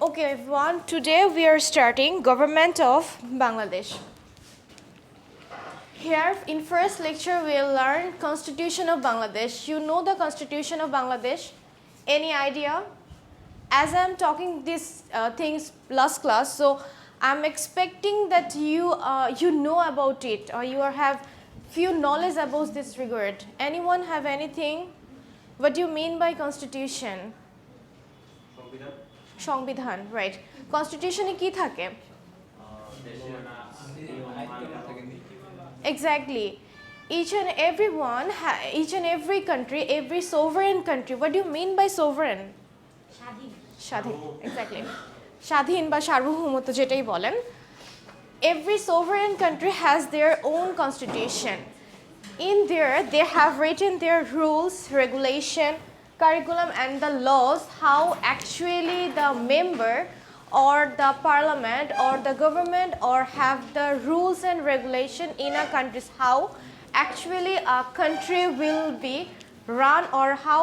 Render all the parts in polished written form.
Okay everyone, today we are starting Government of Bangladesh. Here in first lecture we will learn Constitution of Bangladesh. You know the Constitution of Bangladesh? Any idea? As I am talking these things last class, so I am expecting that you know about it or you have few knowledge about this regard. Anyone have anything? What do you mean by Constitution? সংবিধান, right. Constitution এ কি থাকে? Exactly. Each and every country, every sovereign country. What do you mean by sovereign? স্বাধীন. Exactly. স্বাধীন বা সার্বভৌমত্ব যেটাই বলেন. Every sovereign country has their own constitution. In there, they have written their rules, regulation, curriculum and the laws, how actually the member or the parliament or the government or have the rules and regulation in a country, how actually a country will be run or how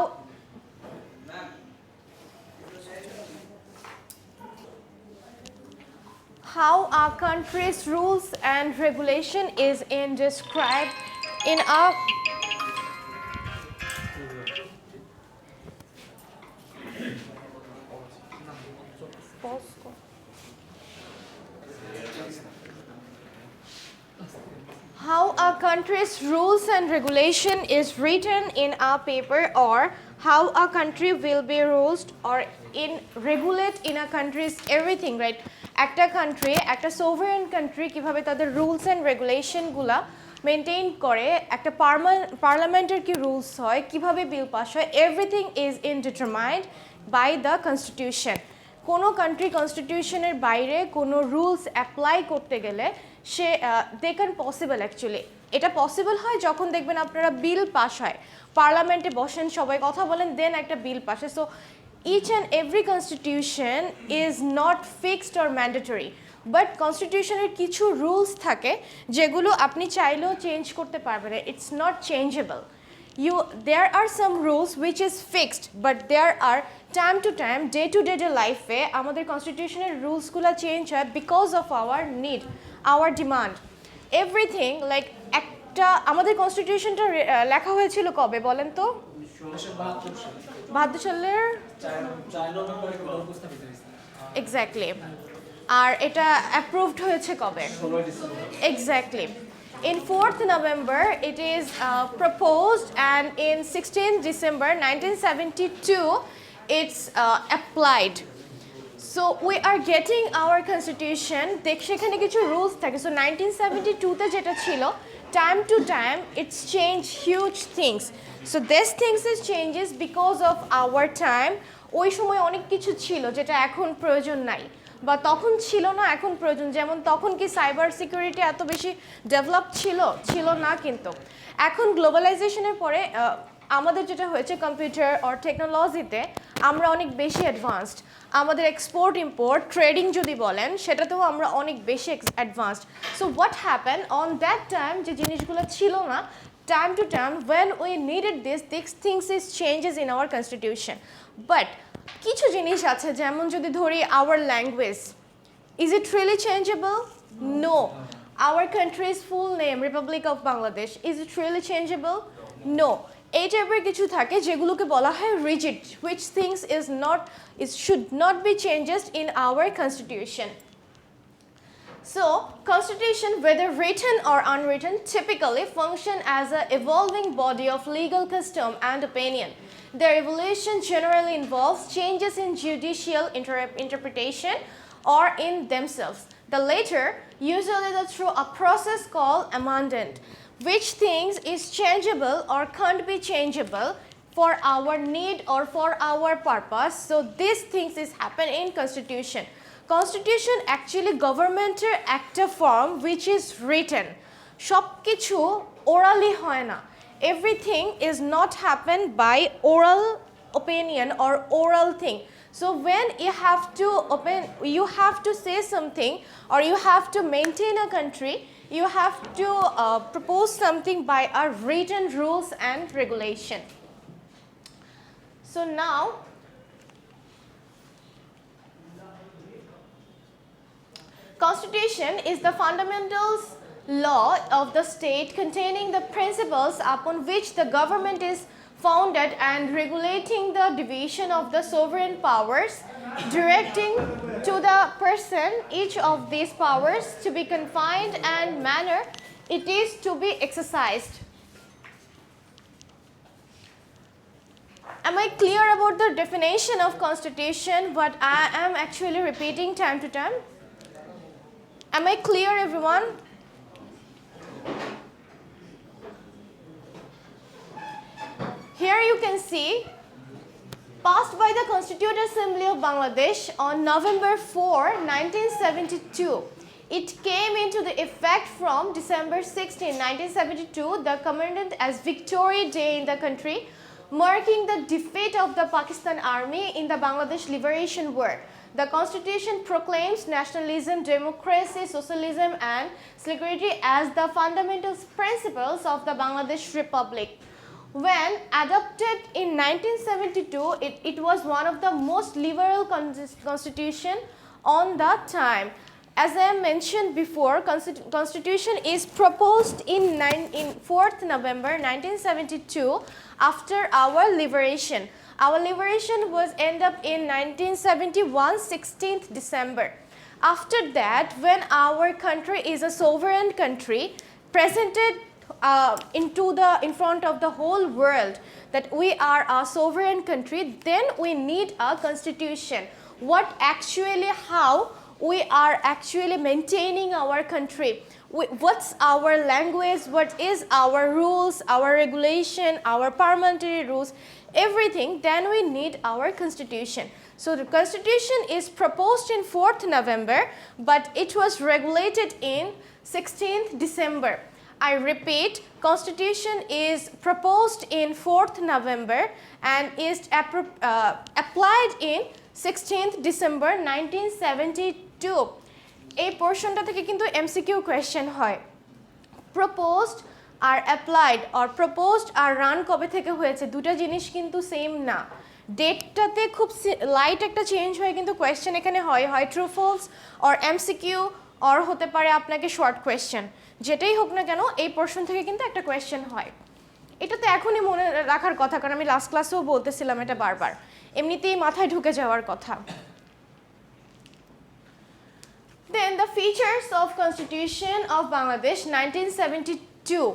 a country's rules and regulation is described in a how a country's rules and regulation is written in a paper or how a country will be ruled or regulate in a country's everything, right? একটা country, একটা sovereign country কিভাবে তাদের rules and regulation গুলা maintain করে, একটা পার্লামেন্টের কি rules হয়, কিভাবে বিল পাস হয়, everything is determined by the constitution. কোনো কান্ট্রি কনস্টিটিউশনের বাইরে কোনো রুলস অ্যাপ্লাই করতে গেলে সে দে ক্যান পসিবল অ্যাকচুয়ালি। এটা পসিবল হয় যখন দেখবেন আপনারা বিল পাস হয়, পার্লামেন্টে বসেন, সবাই কথা বলেন, দেন একটা বিল পাস হয়। So each and every constitution is not fixed or mandatory, but constitutionের কিছু রুলস থাকে যেগুলো আপনি চাইলেও চেঞ্জ করতে পারবেন না, it's not changeable. There are some rules which is fixed, but there are time to time, day to day life-এ আমাদের constitutionের রুলসগুলো change হয় because of our need, our demand. Everything like একটা আমাদের কনস্টিটিউশনটা লেখা হয়েছিল কবে বলেন তো? 72 সালের এক্স্যাক্টলি। আর এটা অ্যাপ্রুভড হয়েছে কবে? Exactly. In 4th November, it is proposed, and in 16th December 1972, it's applied. So we are getting our constitution. সেখানে কিছু রুলস থাকে। So 1972-তে যেটা ছিল, time to time, it's changed huge things. So this things is changes because of our time. ওই সময় অনেক কিছু ছিল যেটা এখন প্রয়োজন নাই, বা তখন ছিল না এখন প্রয়োজন। যেমন তখন কি সাইবার সিকিউরিটি এত বেশি ডেভেলপ ছিল না, কিন্তু এখন গ্লোবালাইজেশনের পরে আমাদের যেটা হয়েছে কম্পিউটার অর টেকনোলজিতে আমরা অনেক বেশি অ্যাডভান্সড। আমাদের এক্সপোর্ট ইম্পোর্ট ট্রেডিং যদি বলেন সেটাতেও আমরা অনেক বেশি advanced. So what happen on that time, যে জিনিসগুলো ছিল না, time to time when we needed these things is changes in our constitution. But কিছু জিনিস আছে, যেমন যদি ধরি our language, is it really changeable? No. Our country's full name, Republic of Bangladesh, is it really changeable? No. এই টাইপের কিছু থাকে যেগুলোকে বলা হয় rigid, which things should not be changes in our constitution. So, constitution, whether written or unwritten, typically function as an evolving body of legal custom and opinion. Their evolution generally involves changes in judicial interpretation or in themselves. The latter, usually through a process called amendment, which things is changeable or can't be changeable for our need or for our purpose. So, these things is happen in constitution. Constitution actually governmental একটা form which is written. সব কিছু orally হয় না. Everything is not happen by oral opinion or oral thing. So when you have to say something or you have to maintain a country, you have to propose something by a written rules and regulation. So now Constitution is the fundamental law of the state containing the principles upon which the government is founded and regulating the division of the sovereign powers, directing to the person each of these powers to be confined and manner it is to be exercised. Am I clear about the definition of constitution, what I am actually repeating time to time? Am I clear, everyone? Here you can see, passed by the Constituent Assembly of Bangladesh on November 4, 1972. It came into the effect from December 16, 1972, the commanded as Victory Day in the country, marking the defeat of the Pakistan Army in the Bangladesh Liberation War. The Constitution proclaims nationalism, democracy, socialism, and security as the fundamental principles of the Bangladesh Republic. When adopted in 1972, it was one of the most liberal constitution on that time. As I mentioned before, Constitution is proposed in 4th November 1972 after our liberation. Our liberation was end up in 1971, 16th December. After that, when our country is a sovereign country, presented in front of the whole world that we are a sovereign country, then we need a constitution. How we are actually maintaining our country. What's our language, what is our rules, our regulation, our parliamentary rules, everything, then we need our constitution. So the constitution is proposed in 4th November, but it was regulated in 16th December. I repeat, constitution is proposed in 4th November and is applied in 16th December 1972. এই পোর্শনটা থেকে কিন্তু MCQ question হয়। Proposed আর applied আর proposed আর run কবে থেকে হয়েছে, দুটো জিনিস কিন্তু সেম না। ডেটটাতে খুব লাইট একটা চেঞ্জ হয়, কিন্তু কোয়েশ্চেন এখানে হয় true false or MCQ or হতে পারে আপনাকে শর্ট কোয়েশ্চেন। যেটাই হোক না কেন এই পোর্শন থেকে কিন্তু একটা কোয়েশ্চেন হয়। এটা তো এখনই মনে রাখার কথা, কারণ আমি লাস্ট ক্লাসেও বলতেছিলাম এটা বারবার, এমনিতেই মাথায় ঢুকে যাওয়ার কথা। Then the features of Constitution of Bangladesh 1972.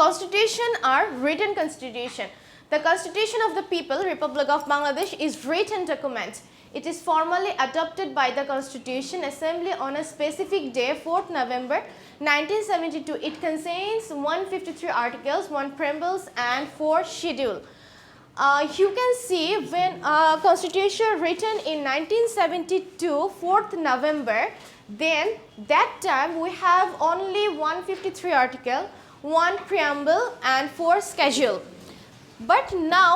Constitution are written constitution. The Constitution of the People, Republic of Bangladesh is written document. It is formally adopted by the Constitution Assembly on a specific day, 4th November 1972. It contains 153 articles, 1 preambles and 4 schedule. You can see when Constitution written in 1972, 4th November, then that time we have only 153 article, 1 preamble and 4 schedule. But now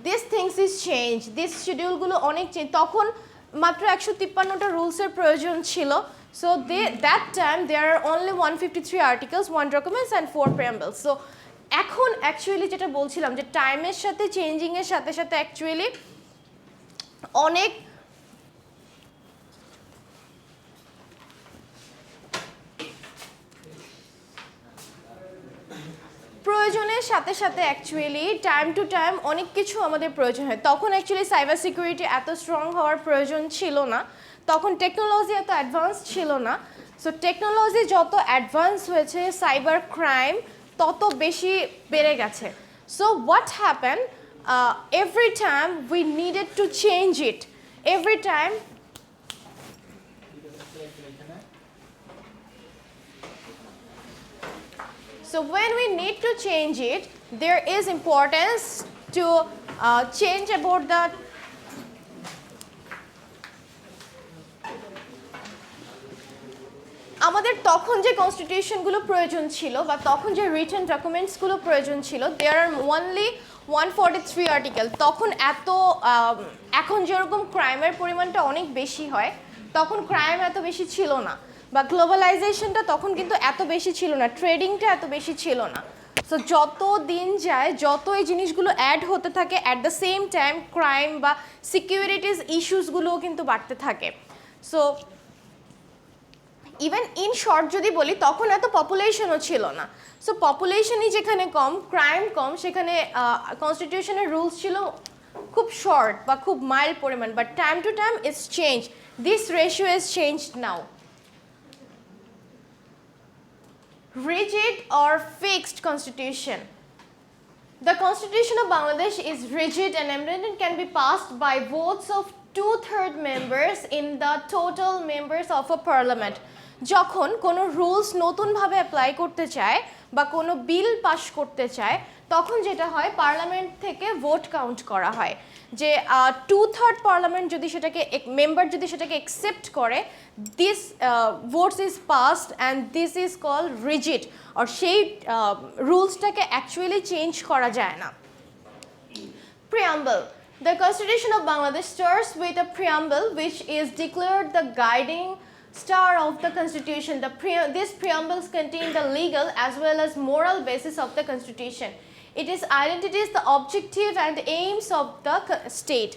these things is changed. This schedule গুলো অনেক change, তখন মাত্র 153টা রুলসের প্রয়োজন ছিল। So that time there are only 153 articles, 1 documents and 4 preambles. So এখন actually যেটা বলছিলাম যে টাইমের সাথে চেঞ্জিংয়ের সাথে সাথে অ্যাকচুয়ালি অনেক প্রয়োজনের সাথে সাথে অ্যাকচুয়ালি টাইম টু টাইম অনেক কিছু আমাদের প্রয়োজন হয়। তখন অ্যাকচুয়ালি সাইবার সিকিউরিটি এত স্ট্রং হওয়ার প্রয়োজন ছিল না, তখন টেকনোলজি এত অ্যাডভান্স ছিল না। সো টেকনোলজি যত অ্যাডভান্স হয়েছে, সাইবার ক্রাইম তত বেশি বেড়ে গেছে। So what happen, every time we needed to change it, every time So when we need to change it, there is importance to change about the আমাদের তখন যে কনস্টিটিউশনগুলো প্রয়োজন ছিল বা তখন যে রিটেন ডকুমেন্টসগুলো প্রয়োজন ছিল, দেয়ার আর অনলি 143 আর্টিকেল। তখন এখন যেরকম ক্রাইমের পরিমাণটা অনেক বেশি হয়, তখন ক্রাইম এত বেশি ছিল না, বা গ্লোবালাইজেশনটা তখন কিন্তু এত বেশি ছিল না, ট্রেডিংটা এত বেশি ছিল না। সো যত দিন যায়, যত এই জিনিসগুলো অ্যাড হতে থাকে, at the same time crime বা সিকিউরিটিজ ইস্যুসগুলোও কিন্তু বাড়তে থাকে। সো ইভেন ইন শর্ট যদি বলি তখন এত পপুলেশনও ছিল না, সো পপুলেশনই যেখানে কম, ক্রাইম কম, সেখানে কনস্টিটিউশনের রুলস ছিল খুব শর্ট বা খুব মাইল্ড পরিমাণ, but time to time it's change, this ratio is changed now. Rigid or fixed constitution. The constitution of Bangladesh is rigid and amendment can be passed by votes of 2/3 members in the total members of a parliament. যখন কোনো rules নতুনভাবে apply করতে চায় বা কোনো bill pass করতে চায় তখন যেটা হয় পার্লামেন্ট থেকে ভোট কাউন্ট করা হয়, যে 2/3 পার্লামেন্ট যদি সেটাকে মেম্বার যদি সেটাকে অ্যাকসেপ্ট করে, this votes is passed and this is called rigid, আর সেই রুলসটাকে অ্যাকচুয়ালি চেঞ্জ করা যায় না। Preamble. The Constitution of Bangladesh starts with a preamble which is declared the guiding star of the Constitution. These preambles contain the legal as well as moral basis of the Constitution. It is identities the objective and aims of the state.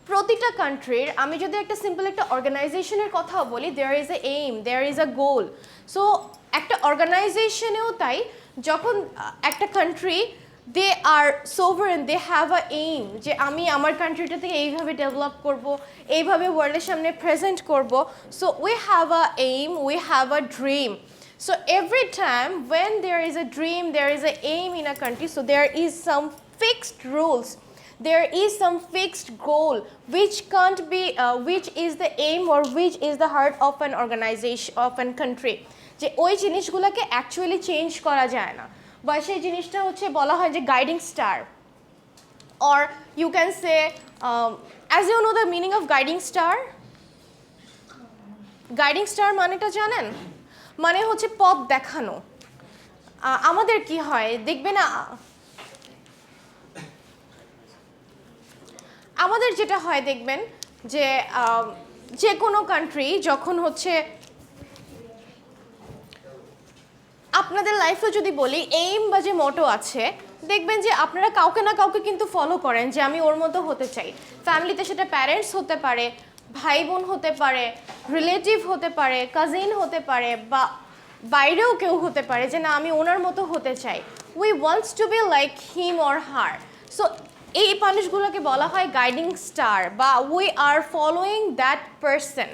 প্রতিটা কান্ট্রির, আমি যদি একটা simple একটা অর্গানাইজেশনের কথা বলি, there is a aim, there is a goal. So একটা অর্গানাইজেশনেও তাই, যখন একটা country they are sovereign, they have a aim, যে আমি আমার কান্ট্রিটাকে এইভাবে ডেভেলপ করব, এইভাবে ওয়ার্ল্ডের সামনে প্রেজেন্ট করব। So we have a aim, we have a dream. So every time when there is a dream, there is an aim in a country, so there is some fixed rules, there is some fixed goal which can't be, which is the aim or which is the heart of an organization, of an country, যে ওই জিনিসগুলোকে actually change করা যায় না, বা সেই জিনিসটা হচ্ছে বলা হয় যে guiding star, or you can say, as you know the meaning of guiding star, guiding star মানেটা জানেন? মানে হচ্ছে পথ দেখানো। আমাদের কি হয় দেখবে না, আমাদের যেটা হয় দেখবেন যে যে কোনো কান্ট্রি যখন হচ্ছে, আপনাদের লাইফে যদি বলি এইম বা যে মোটো আছে, দেখবেন যে আপনারা কাউকে না কাউকে কিন্তু ফলো করেন যে আমি ওর মতো হতে চাই। ফ্যামিলিতে সেটা প্যারেন্টস হতে পারে, ভাই বোন হতে পারে, রিলেটিভ হতে পারে, কাজিন হতে পারে, বা বাইরেও কেউ হতে পারে, যে না আমি ওনার মতো হতে চাই, we wants to be like him or her. So এই মানুষগুলোকে বলা হয় গাইডিং স্টার, বা we are following that person.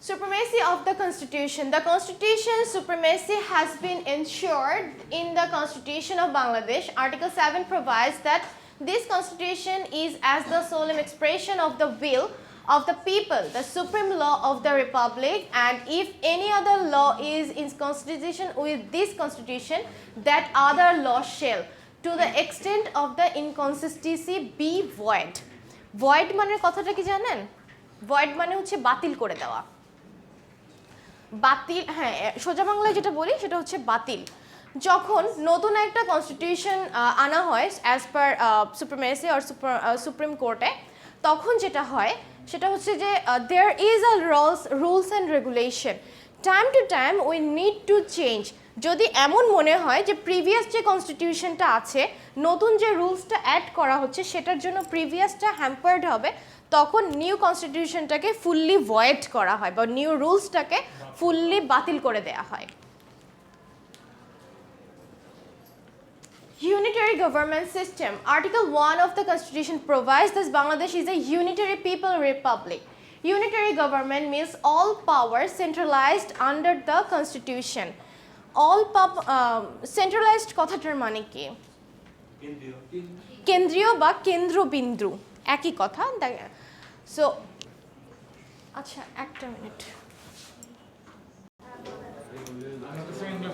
Supremacy of the Constitution. The Constitution's supremacy has been ensured in the Constitution of Bangladesh. Article 7 provides that this Constitution is as the solemn expression of the will of the people, the supreme law of the Republic, and if any other law is in constitution with this Constitution, that other law shall, to the extent of the inconsistency, be void. Void মানের কথাটা কি জানেন? Void মানে হচ্ছে বাতিল করে দেওয়া। বাতিল, হ্যাঁ, সোজা বাংলায় যেটা বলি সেটা হচ্ছে বাতিল। যখন নতুন একটা কনস্টিটিউশন আনা হয় as per supremacy or supreme কোর্টে, তখন যেটা হয় সেটা হচ্ছে যে there is a rules and regulation, time to time we need to change. যদি এমন মনে হয় যে প্রিভিয়াস যে কনস্টিটিউশনটা আছে, নতুন যে রুলসটা অ্যাড করা হচ্ছে সেটার জন্য প্রিভিয়াসটা হ্যাম্পার্ড হবে, তখন নিউ কনস্টিটিউশনটাকে ফুললি ভয়েড করা হয় বা নিউ রুলসটাকে ফুললি বাতিল করে দেওয়া হয়। Unitary government system. Article 1 of the Constitution provides that Bangladesh is a unitary people republic. Unitary government means all power centralized under the Constitution. All centralized কথাটার মানে কি? কেন্দ্রীয় বা কেন্দ্রবিন্দু একই কথা। সো আচ্ছা একটা minute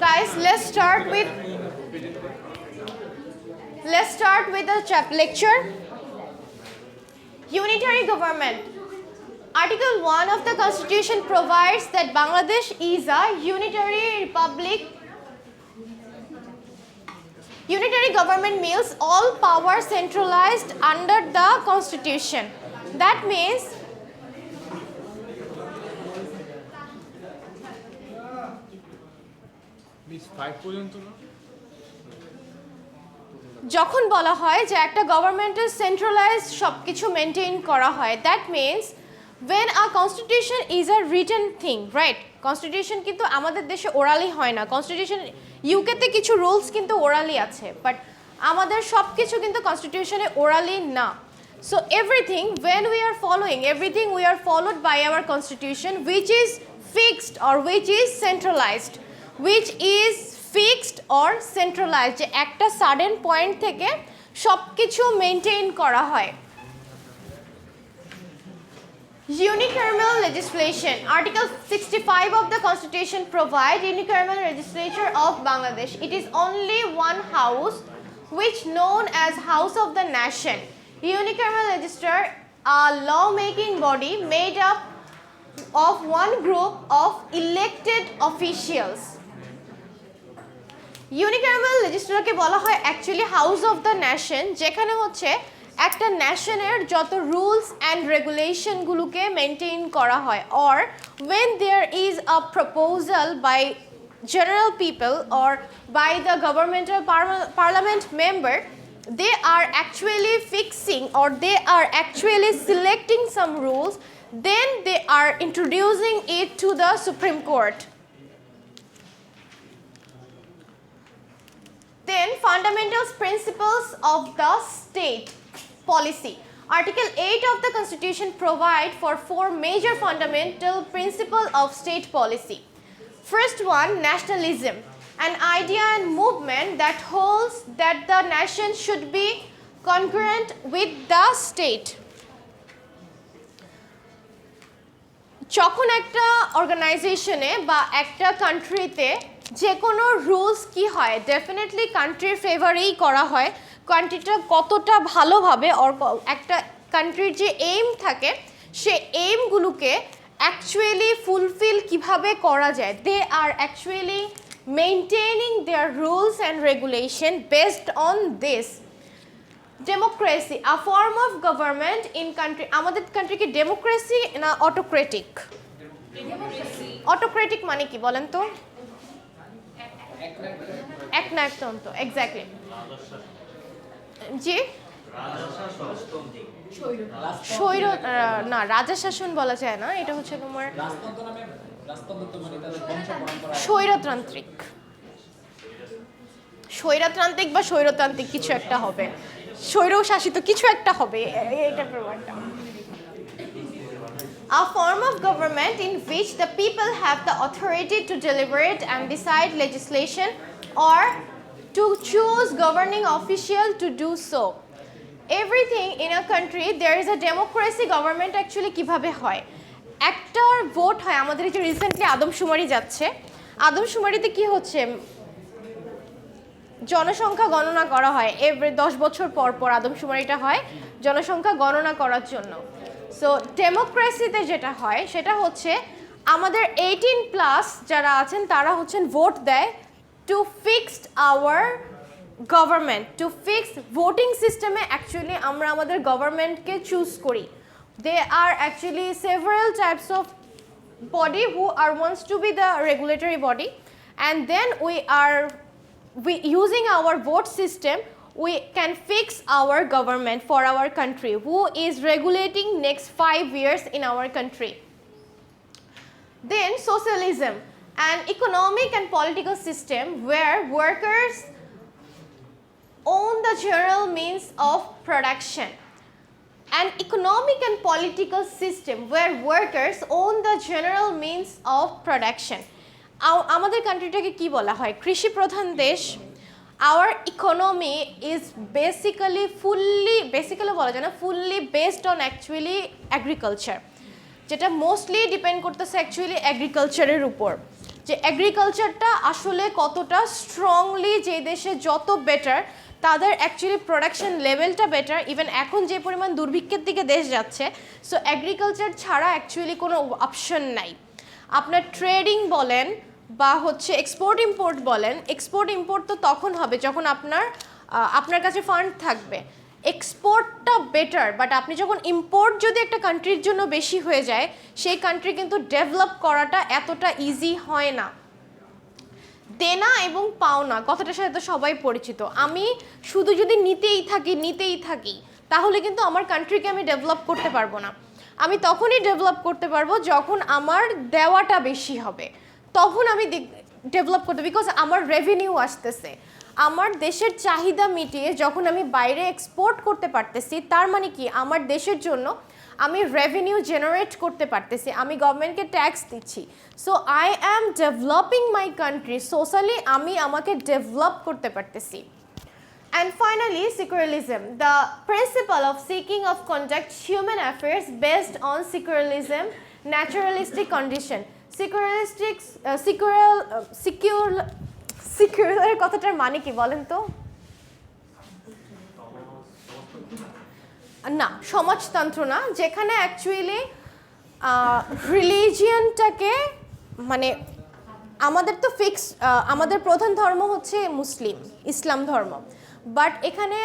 guys, let's start with the lecture. Unitary government. Article 1 of the Constitution provides that Bangladesh is a unitary republic. Unitary government means all power centralized under the Constitution. That means যখন বলা হয় যে একটা গভর্নমেন্টের centralised সব কিছু maintain করা হয়, that means when a constitution is a written thing, right? Constitution কিন্তু আমাদের দেশে ওরালি হয় না, কনস্টিটিউশন ইউকেতে কিছু রুলস কিন্তু ওরালি আছে, বাট আমাদের সব কিছু কিন্তু কনস্টিটিউশনে ওরালি না। So everything when we are following, everything we are followed by our constitution which is fixed or which is centralized, which is fixed or centralized, যে একটা সাডেন পয়েন্ট থেকে সব কিছু মেনটেন করা হয়। Unicameral legislation. Article 65 of the Constitution provides unicameral legislature of Bangladesh. It is only one house which known as House of the Nation. Unicameral legislature, a lawmaking body made up of one group of elected officials. Unicameral legislature কে বলা হয় actually house of the nation, যেখানে হচ্ছে একটা ন্যাশনের যত rules and রেগুলেশনগুলোকে maintain করা হয়, or when there is a proposal by general people or by the governmental parliament member, they are actually fixing or they are actually selecting some rules, then they are introducing it to the Supreme Court. Then fundamental principles of the state policy. Article 8 of the Constitution provide for 4 major fundamental principles of state policy. First one, nationalism, an idea and movement that holds that the nation should be congruent with the state. যখন একটা অর্গানাইজেশনে বা একটা কান্ট্রিতে যে কোনো rules কি হয়, ডেফিনেটলি কান্ট্রির ফেভারেই করা হয়, কান্ট্রিটা কতটা ভালোভাবে একটা কান্ট্রির যে এইম থাকে সে এইমগুলোকে অ্যাকচুয়ালি ফুলফিল কিভাবে করা যায়, they are actually maintaining their rules and regulation based on this. Democracy, a form of government in country. আমাদের কান্ট্রি কি ডেমোক্রেসি না অটোক্রেটিক? অটোক্রেটিক মানে কি বলেন তো? একনায়কতন্ত্র, এক্স্যাক্টলি। জি, স্বৈর না, রাজা শাসন বলা যায় না, এটা হচ্ছে তোমার স্বৈরতান্ত্রিক, স্বৈরতান্ত্রিক বা স্বৈরতান্ত্রিক কিছু একটা হবে, স্বৈর শাসিত কিছু একটা হবে, এটা প্রমাণটা। A form of government in which the people have the authority to deliberate and decide legislation or to choose governing official to do so. Everything in a country there is a democracy government actually কিভাবে হয়, একটা vote হয়। আমাদের এই যে recently আদমশুমারি যাচ্ছে, আদমশুমারিতে কি হচ্ছে, জনসংখ্যা গণনা করা হয়, এভরি 10 বছর পর পর আদমশুমারিটা হয় জনসংখ্যা গণনা করার জন্য। সো ডেমোক্রেসিতে যেটা হয় সেটা হচ্ছে আমাদের 18+ যারা আছেন তারা হচ্ছেন ভোট দেয় to fixed our government, to fix voting সিস্টেমে অ্যাকচুয়ালি আমরা আমাদের গভর্নমেন্টকে চুজ করি। They are actually several types of body who are wants to be the regulatory body, and then we using our vote system we can fix our government for our country who is regulating next 5 years in our country. Then socialism, an economic and political system where workers own the general means of production. An economic and political system where workers own the general means of production. আমাদের কান্ট্রিটাকে কি বলা হয়, কৃষি প্রধান দেশ। Our economy is basically বলা যায় না, fully based on actually agriculture, যেটা মোস্টলি ডিপেন্ড করতেছে অ্যাকচুয়ালি এগ্রিকালচারের উপর, যে এগ্রিকালচারটা আসলে কতটা স্ট্রংলি, যে দেশে যত বেটার তাদের অ্যাকচুয়ালি প্রোডাকশন লেভেলটা বেটার। ইভেন এখন যে পরিমাণ দুর্ভিক্ষের দিকে দেশ যাচ্ছে, সো এগ্রিকালচার ছাড়া অ্যাকচুয়ালি কোনো অপশন নাই। আপনার ট্রেডিং বলেন বা হচ্ছে এক্সপোর্ট ইম্পোর্ট বলেন, এক্সপোর্ট ইম্পোর্ট তো তখন হবে যখন আপনার কাছে ফান্ড থাকবে, এক্সপোর্টটা বেটার। বাট আপনি যখন ইম্পোর্ট যদি একটা কান্ট্রির জন্য বেশি হয়ে যায়, সেই কান্ট্রি কিন্তু ডেভেলপ করাটা এতটা ইজি হয় না। দেনা এবং পাওনা কথাটার সাথে তো সবাই পরিচিত। আমি শুধু যদি নিতেই থাকি তাহলে কিন্তু আমার কান্ট্রিকে আমি ডেভেলপ করতে পারবো না। আমি তখনই ডেভেলপ করতে পারবো যখন আমার দেওয়াটা বেশি হবে, তখন আমি ডেভেলপ করতে, বিকজ আমার রেভিনিউ আসতেছে, আমার দেশের চাহিদা মিটিয়ে যখন আমি বাইরে এক্সপোর্ট করতে পারতেছি, তার মানে কি আমার দেশের জন্য আমি রেভিনিউ জেনারেট করতে পারতেছি, আমি গভর্নমেন্টকে ট্যাক্স দিচ্ছি। So I am developing my country, socially আমি আমাকে ডেভেলপ করতে পারতেছি। And finally, secularism, the principle of seeking of conduct human affairs based on secularism, naturalistic condition. Secular কথাটার মানে কি বলেন তো? না, সমাজতন্ত্র না, যেখানে অ্যাকচুয়ালি রিলিজিয়নটাকে মানে আমাদের তো ফিক্স, আমাদের প্রধান ধর্ম হচ্ছে ইসলাম ধর্ম, বাট এখানে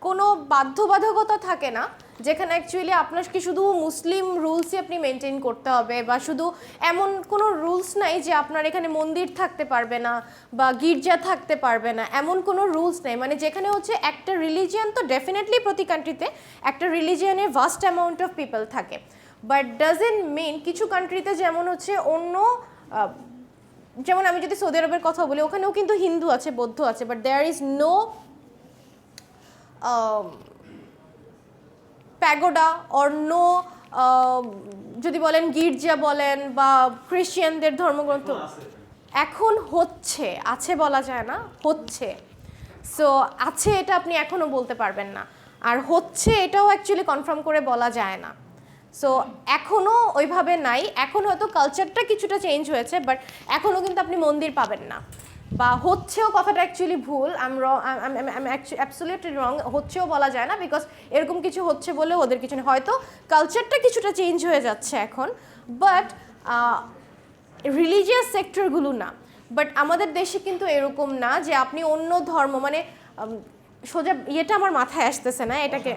কোনো বাধ্যবাধকতা থাকে না, যেখানে অ্যাকচুয়ালি আপনাকে শুধু মুসলিম রুলসই আপনি মেনটেন করতে হবে, বা শুধু এমন কোনো রুলস নাই যে আপনার এখানে মন্দির থাকতে পারবে না বা গির্জা থাকতে পারবে না, এমন কোনো রুলস নেই। মানে যেখানে হচ্ছে একটা রিলিজিয়ান, তো ডেফিনেটলি প্রতি কান্ট্রিতে একটা রিলিজিয়ানের ভাস্ট অ্যামাউন্ট অফ পিপল থাকে, বাট ডাজেন্ট মিন কিছু কান্ট্রিতে যেমন হচ্ছে অন্য, যেমন আমি যদি সৌদি আরবের কথা বলি, ওখানেও কিন্তু হিন্দু আছে, বৌদ্ধ আছে, but there is no pagoda or no, যদি বলেন গির্জা বলেন বা খ্রিস্টিয়ানদের ধর্মগ্রন্থ এখন হচ্ছে, আছে বলা যায় না, হচ্ছে। সো আছে এটা আপনি এখনও বলতে পারবেন না, আর হচ্ছে এটাও অ্যাকচুয়ালি কনফার্ম করে বলা যায় না। সো এখনও ওইভাবে নাই, এখন হয়তো কালচারটা কিছুটা চেঞ্জ হয়েছে, বাট এখনও কিন্তু আপনি মন্দির পাবেন না, বা হচ্ছেও কথাটা অ্যাকচুয়ালি ভুল, অ্যাবসলিউটলি রং, হচ্ছেও বলা যায় না, বিকজ এরকম কিছু হচ্ছে বলে ওদের কিছু নেই, হয়তো কালচারটা কিছুটা চেঞ্জ হয়ে যাচ্ছে এখন, বাট রিলিজিয়াস সেক্টরগুলো না। বাট আমাদের দেশে কিন্তু এরকম না যে আপনি অন্য ধর্ম, মানে সোজা ইয়েটা আমার মাথায় আসতেছে না, এটাকে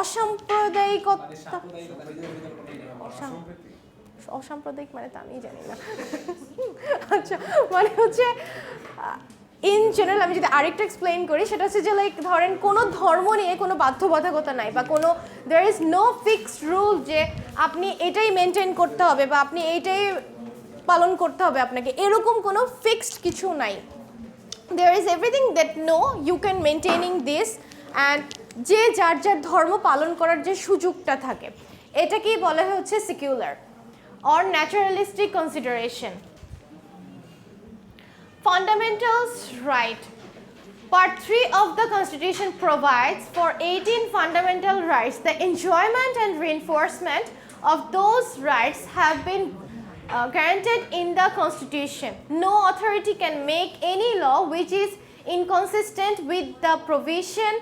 অসাম্প্রদায়িকতা, অসাম্প্রদায়িক মানে তা আমি জানি না। আচ্ছা, মানে হচ্ছে ইন জেনারেল আমি যদি আরেকটা এক্সপ্লেইন করি, সেটা হচ্ছে যে লাইক ধরেন কোনো ধর্ম নিয়ে কোনো বাধ্যবাধকতা নাই, বা কোনো there is no fixed rule যে আপনি এটাই মেনটেন করতে হবে বা আপনি এইটাই পালন করতে হবে আপনাকে, এরকম কোনো ফিক্সড কিছু নাই। There is everything that no you can maintaining this, and যে যার ধর্ম পালন করার যে সুযোগটা থাকে, এটাকেই বলা হচ্ছে secular or naturalistic consideration. Fundamentals right. Part 3 of the Constitution provides for 18 fundamental rights. The enjoyment and reinforcement of those rights have been guaranteed in the Constitution. No authority can make any law which is inconsistent with the provision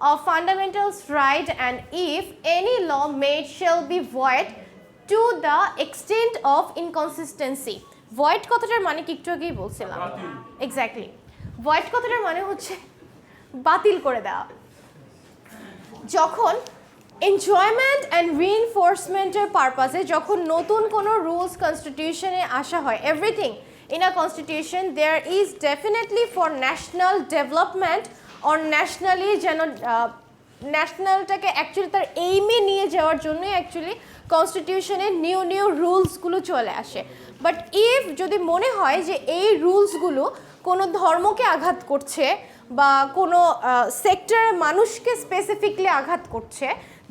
of fundamental right, and if any law made shall be void to the extent of inconsistency. Void কথাটার মানে কি একটু আগেই বলছিলাম, exactly. void কথাটার মানে হচ্ছে বাতিল করে দেওয়া। যখন এনজয়মেন্ট অ্যান্ড রিইনফোর্সমেন্টের পারপাসে যখন নতুন কোনো রুলস কনস্টিটিউশনে আসা হয়, everything in a constitution there is definitely for national development or nationally, যেন ন্যাশনালটাকে অ্যাকচুয়ালি তার এইমে নিয়ে যাওয়ার জন্যই অ্যাকচুয়ালি কনস্টিটিউশনে নিউ রুলসগুলো চলে আসে। বাট ইফ যদি মনে হয় যে এই রুলসগুলো কোনো ধর্মকে আঘাত করছে বা কোনো সেক্টরের মানুষকে স্পেসিফিকলি আঘাত করছে,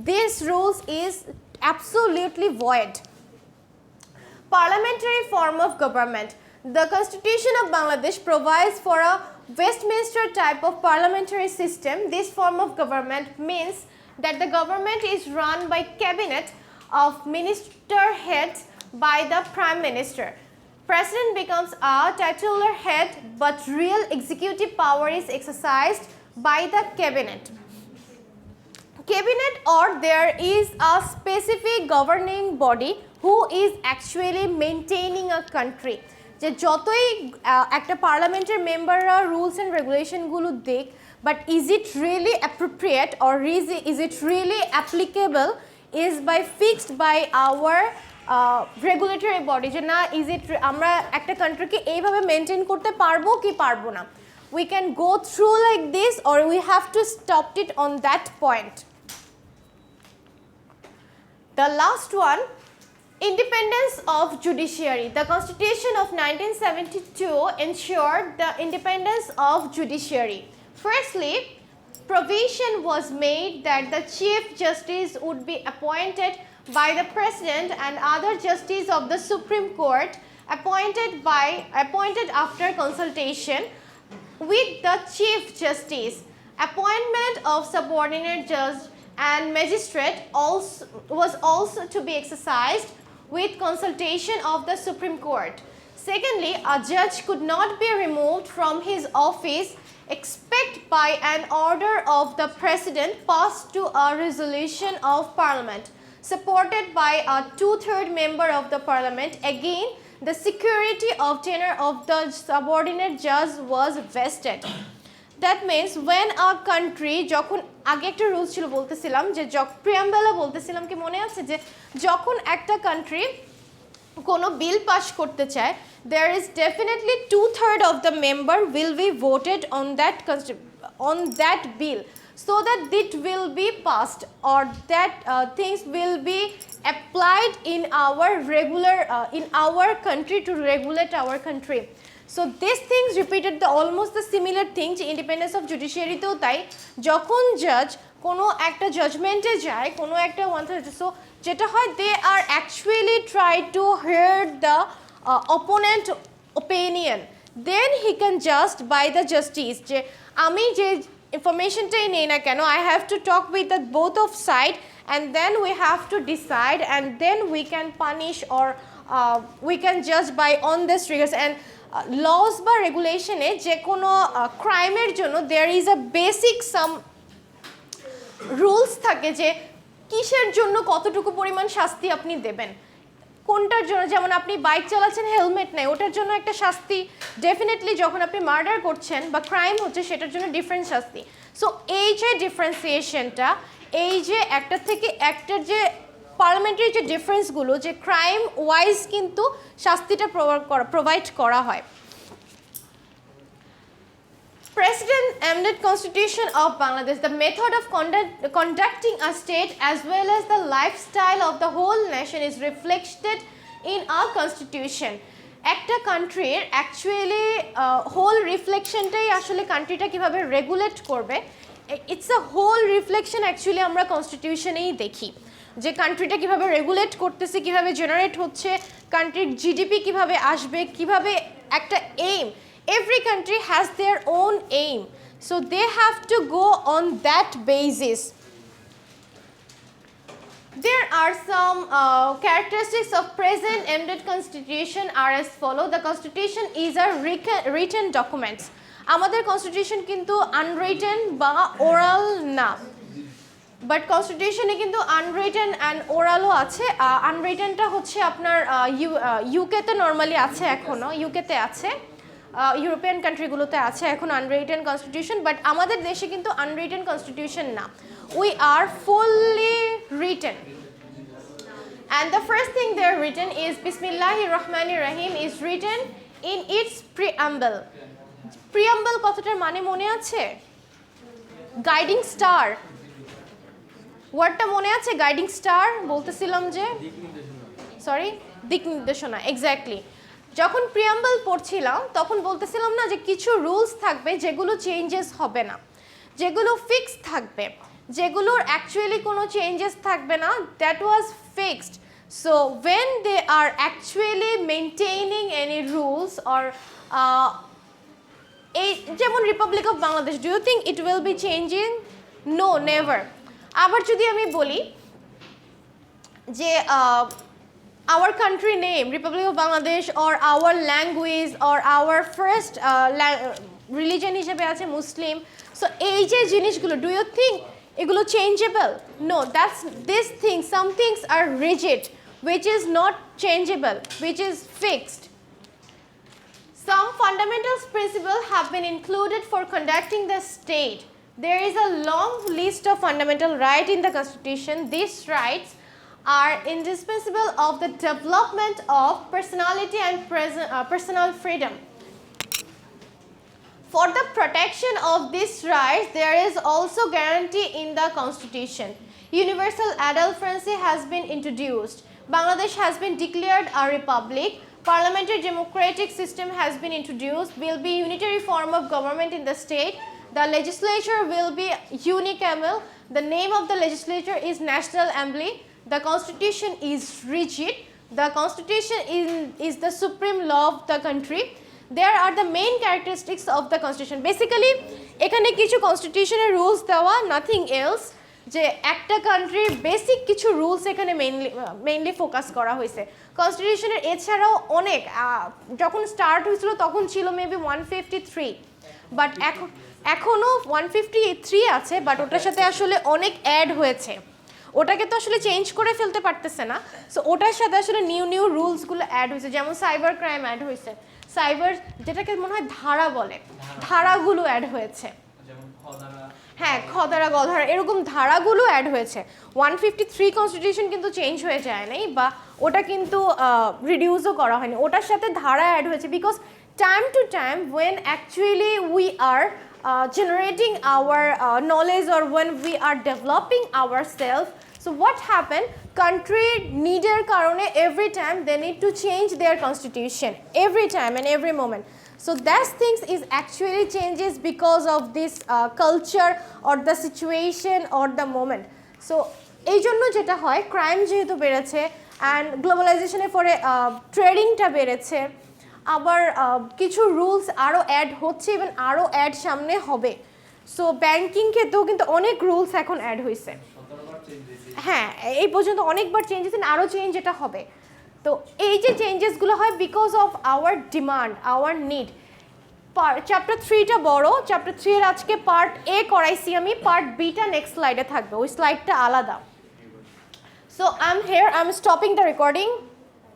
this rules is absolutely void. Parliamentary form of government. The Constitution of Bangladesh provides for a Westminster type of parliamentary system. This form of government means that the government is run by cabinet of minister heads by the Prime Minister. President becomes a titular head, but real executive power is exercised by the cabinet. Cabinet, or there is a specific governing body who is actually maintaining a country. যে যতই একটা পার্লামেন্টের মেম্বাররা rules and রেগুলেশনগুলো দেখ, but is it really appropriate or is it really applicable is by fixed by our regulatory body, যে না is it আমরা একটা কান্ট্রিকে এইভাবে মেনটেন করতে পারবো কি পারবো না। We can go through like this or we have to stop it on that point. The last one, independence of judiciary. The Constitution of 1972 ensured the independence of judiciary. Firstly, provision was made that the Chief Justice would be appointed by the President and other justices of the Supreme Court appointed after consultation with the Chief Justice. Appointment of subordinate judge and magistrate was also to be exercised with consultation of the Supreme Court. Secondly, a judge could not be removed from his office except by an order of the President passed to a resolution of Parliament, supported by a 2/3 member of the Parliament. Again, the security of tenure of the subordinate judge was vested. That means when a country, যখন আগে একটা rules ছিল বলতেছিলাম যে প্রিয়াম্বেলে বলতেছিলাম কি মনে আছে যে যখন একটা কান্ট্রি কোনো বিল পাস করতে চায়, there is definitely 2/3 of the member will be voted on that bill so that it will be passed or that things will be applied in our country to regulate our country. So these things repeated almost the similar thing যে independence of judiciary তেও তাই, যখন জাজ কোনো একটা জাজমেন্টে যায়, কোনো একটা সো যেটা হয় they are actually try to hear the opponent opinion, then he can just by the justice যে আমি যে ইনফরমেশনটাই নেই না কেন, I have to talk with the both of side and then we have to decide and then we can punish or we can judge by on this triggers. And laws বা রেগুলেশনে যে কোনো ক্রাইমের জন্য there is a basic some rules থাকে যে কিসের জন্য কতটুকু পরিমাণ শাস্তি আপনি দেবেন, কোনটার জন্য। যেমন আপনি বাইক চালাচ্ছেন হেলমেট নাই, ওটার জন্য একটা শাস্তি, ডেফিনেটলি যখন আপনি মার্ডার করছেন বা ক্রাইম হচ্ছে সেটার জন্য ডিফারেন্ট শাস্তি। সো এই যে ডিফারেন্সিয়েশনটা, এই যে একটা থেকে একটার যে পার্লামেন্টারি যে ডিফারেন্সগুলো, যে ক্রাইম ওয়াইজ কিন্তু শাস্তিটা প্রোভাইড করা হয়। President amended Constitution of Bangladesh. The method of conducting a state as well as the lifestyle of the whole nation is reflected in our constitution. একটা কান্ট্রির অ্যাকচুয়ালি হোল রিফ্লেকশনটাই আসলে কান্ট্রিটা কিভাবে রেগুলেট করবে, it's a whole reflection actually আমরা কনস্টিটিউশনেই দেখি যে কান্ট্রিটা কিভাবে রেগুলেট করতেছে, কিভাবে জেনারেট হচ্ছে, কান্ট্রির জিডিপি কিভাবে আসবে, কিভাবে একটা aim. Every country has their own aim, so they have to go on that basis. There are some characteristics of present amended constitution are as follow. The constitution is a written document. আমাদের constitution কিন্তু unwritten বা oral না, but কনস্টিটিউশনে কিন্তু unwritten and ওরালও আছে। আনরিটেনটা হচ্ছে আপনার ইউকেতে normally আছে, এখনও ইউকেতে আছে, ইউরোপিয়ান কান্ট্রিগুলোতে আছে এখন আনরিটেন কনস্টিটিউশন, বাট আমাদের দেশে কিন্তু আনরিটেন কনস্টিটিউশন না, we are fully written. And the first thing they're written is Bismillahir Rahmanir Rahim is written in its preamble. Preamble কথাটার মানে মনে আছে? গাইডিং স্টার, ওয়ার্ডটা মনে আছে? গাইডিং স্টার বলতেছিলাম যে, সরি, দিক নির্দেশনা, এক্স্যাক্টলি। যখন প্রিয়াম্বল পড়ছিলাম তখন বলতেছিলাম না যে কিছু রুলস থাকবে যেগুলো চেঞ্জেস হবে না, যেগুলো ফিক্স থাকবে, যেগুলোর অ্যাকচুয়ালি কোনো চেঞ্জেস থাকবে না, that was fixed. So when they are actually maintaining any rules or এই যেমন republic of Bangladesh, do you think it will be changing? No, never. আবার যদি আমি বলি যে our country name, Republic of Bangladesh, or our language, or our first religion হিসেবে আছে মুসলিম, so এই যে জিনিসগুলো, ডু ইউ থিঙ্ক এগুলো changeable? No, that's this thing, some things are rigid which is not changeable, which is fixed. Some fundamental principles have been included for conducting the state. There is a long list of fundamental rights in the Constitution. These rights are indispensable of the development of personality and personal freedom. For the protection of these rights, there is also guarantee in the Constitution. Universal adulterancy has been introduced. Bangladesh has been declared a republic. Parliamentary democratic system has been introduced. Will be unitary form of government in the state. The legislature will be unicameral. The name of the legislature is National Assembly. The Constitution is rigid. The Constitution is the supreme law of the country. There are the main characteristics of the Constitution. Basically, এখানে কিছু কনস্টিটিউশনের rules দেওয়া, nothing else, যে একটা কান্ট্রির basic কিছু rules এখানে mainly focus করা হয়েছে। কনস্টিটিউশনের এছাড়াও অনেক, যখন স্টার্ট হয়েছিল তখন ছিল মেবি 153, বাট এখনও 153 আছে, বাট ওটার সাথে আসলে অনেক অ্যাড হয়েছে, ওটাকে তো আসলে চেঞ্জ করে ফেলতে পারতেছে না। সো ওটার সাথে আসলে নিউ রুলসগুলো অ্যাড হয়েছে, যেমন সাইবার ক্রাইম অ্যাড হয়েছে, সাইবার যেটাকে মনে হয় ধারা বলে, ধারাগুলো অ্যাড হয়েছে, হ্যাঁ খদারা গধারা এরকম ধারাগুলো অ্যাড হয়েছে। 153 কনস্টিটিউশন কিন্তু চেঞ্জ হয়ে যায় নাই, বা ওটা কিন্তু রিডিউসও করা হয়নি, ওটার সাথে ধারা অ্যাড হয়েছে। Because time to time when actually we are generating our knowledge, or when we are developing ourselves, so what happened, country needer karone every time they need to change their constitution, every time and every moment. So that things is actually changes because of this culture or the situation or the moment. So এই জন্য যেটা হয়, crime যেহেতু বেড়েছে and গ্লোবালাইজেশনের পরে ট্রেডিংটা বেড়েছে, আবার কিছু রুলস আরও অ্যাড হচ্ছে, ইভেন আরও অ্যাড সামনে হবে। সো ব্যাংকিং ক্ষেত্রেও কিন্তু অনেক রুলস এখন অ্যাড হয়েছে, হ্যাঁ এই পর্যন্ত অনেকবার চেঞ্জ হয়েছে, আরও চেঞ্জ এটা হবে। তো এই যে চেঞ্জেসগুলো হয় because of our demand, our need. Chapter 3টা বড়, চ্যাপ্টার 3 এর আজকে পার্ট এ করাইছি আমি, পার্ট বিটা নেক্সট স্লাইডে থাকবে, ওই স্লাইডটা আলাদা। So I am here, I am stopping the recording.